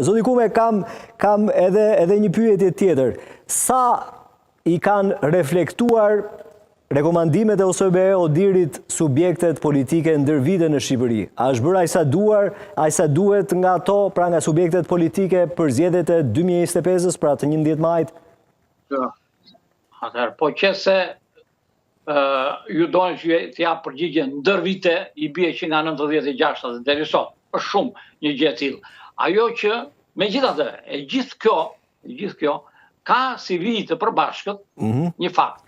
Zoti Kume, kam edhe një pyetje tjetër. Sa i kanë reflektuar rekomandimet e OSBE Odirit subjektet politike ndër vite në Shqipëri? A është bërë aq sa duhet nga ato, pra nga subjektet politike për zgjedhjet e 2025-s, pra të 11 majit? Atëherë, po qëse ju dojnë që të japë përgjigje ndër vite, i bie që nga 96 deri sot, është shumë një gjë e tillë. Ajo që megjithatë, e gjithë kjo ka si vijë të përbashkët një fakt.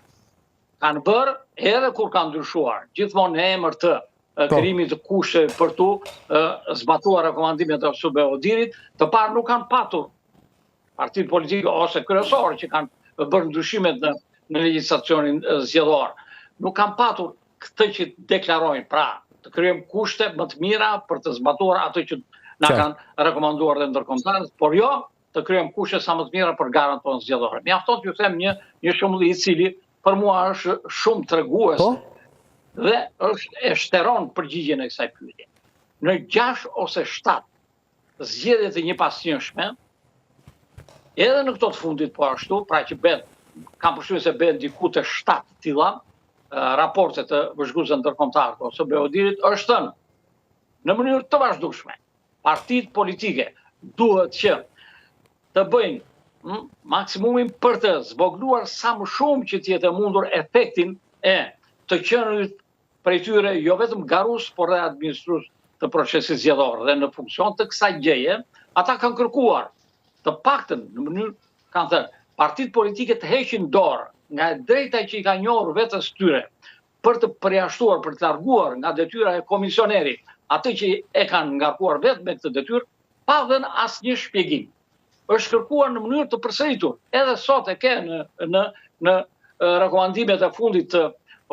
Kanë bërë edhe kur kanë ndryshuar, gjithmonë në emër të krijimit të kushte për tu zbatuar rekomandimet e OSBE Odirit, të parë nuk kanë patur partitë politike ose kryesorë që kanë bërë ndryshimet në legjislacionin zgjedhor. Nuk kanë patur këtë që deklarojnë, pra të krijojmë kushte më të mira për të zbatuar ato që na kanë rekomanduar dhe ndërkombëtarët, por jo të krijojmë kushte sa më të mira për garën tonë zgjedhore. Mjafton t'ju them një shembull i cili për mua është shumë tregues dhe e shteron përgjigjen e kësaj pyetje. Në 6 ose 7 zgjedhje të njëpasnjëshme, edhe në këto të fundit po ashtu, pra që kam përshtypjen se bëhen diku të 7 tilla raporte të vëzhguesve ndërkombëtar të OSBE Odirit, është thënë në mënyrë të vazhdueshme, partitë politike duhet që të bëjnë maksimumin për të zvogluar sa më shumë që t'jetë mundur efektin e të qenurit prej tyre jo vetëm garus, por dhe administrues të procesit zgjedhor. Dhe në funksion të kësaj gjëje, ata kanë kërkuar të paktën në mënyrë, kanë thënë, partitë politike të heqin dorë nga drejta që i ka njohur vetes tyre për të përjashtuar, për të larguar nga detyra e komisionerit atë që e kanë ngarkuar vetë me këtë detyrë, pa dhënë asnjë shpjegim. Është kërkuar në mënyrë të përsëritur. Edhe sot e ke në rekomandimet e fundit të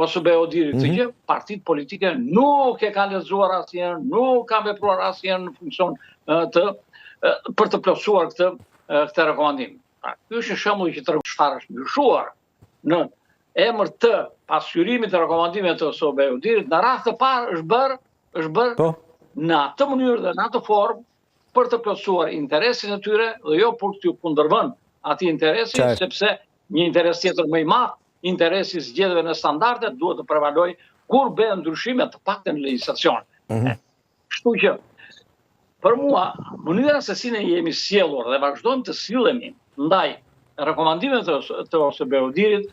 OSBE Odirit të gjë, partitë politike nuk e kanë lexuar asnjëherë, nuk kanë vepruar asnjëherë në funksion për të plotësuar këtë rekomandim. Ky është një shembull që tregon çfarë është ndryshuar në emër të pasqyrimit të rekomandimeve të OSBE Odirit. Në rast të parë është bërë në atë mënyrë dhe në atë formë për të plotësuar interesin e tyre dhe jo për t'ju kundërvënë atij interesi, sepse një interes tjetër më i madh, interesi i zgjedhjeve në standarde, duhet të prevalojë kur bëhen ndryshime të paktën në legjislacion. Kështu që për mua, mënyra se si ne jemi sjellur dhe vazhdojmë të sillemi ndaj rekomandimeve të OSBE Odirit,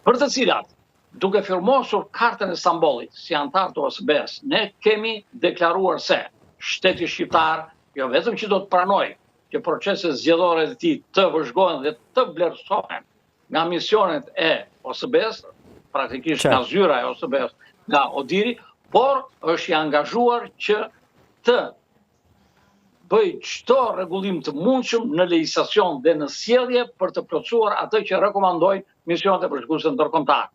për të cilat, duke firmosur Kartën e Stambollit si antar të OSBE-s, ne kemi deklaruar se shteti shqiptar jo vetëm që do të pranojë që proceset zgjedhore të tij të vëzhgohen dhe të vlerësohen nga misionet e OSBE-s, praktikisht nga zyra e OSBE-s, nga Odiri, por është i angazhuar që të bëjë çdo rregullim të mundshëm në legjislacion dhe në sjellje për të plotësuar atë që rekomandojnë misionet e vëzhguesve ndërkombëtar.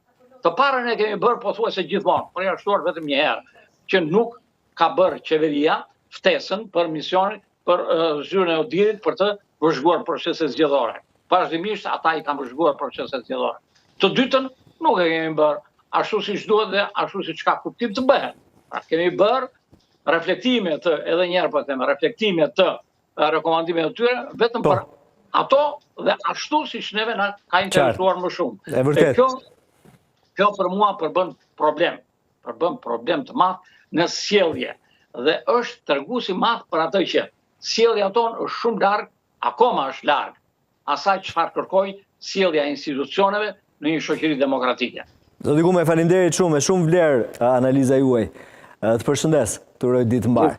Të parën e kemi bërë pothuajse gjithmonë, përjashtuar vetëm një herë, që nuk ka bërë qeveria ftesën për misionin, për zyrën e Odirit për të vëzhguar proceset zgjedhore. Vazhdimisht ata i kanë vëzhguar proceset zgjedhore. Të dytën nuk e kemi bërë ashtu siç duhet dhe ashtu siç ka kuptim të bëhet. Pra kemi bërë reflektime të, edhe një herë po them, reflektime të rekomandimeve të tyre vetëm për ato dhe ashtu siç neve na ka interesuar më shumë. E vërtet. Kjo për mua përbën problem të madh në sjellje. Dhe është tregues i madh për atë që sjellja tonë është shumë larg, akoma është larg asaj çfarë kërkojë sjellja e institucioneve në një shoqëri demokratike. Zoti Kume, faleminderit shumë, me shumë vlerë analiza juaj. Të përshëndes, të uroj ditë mbar.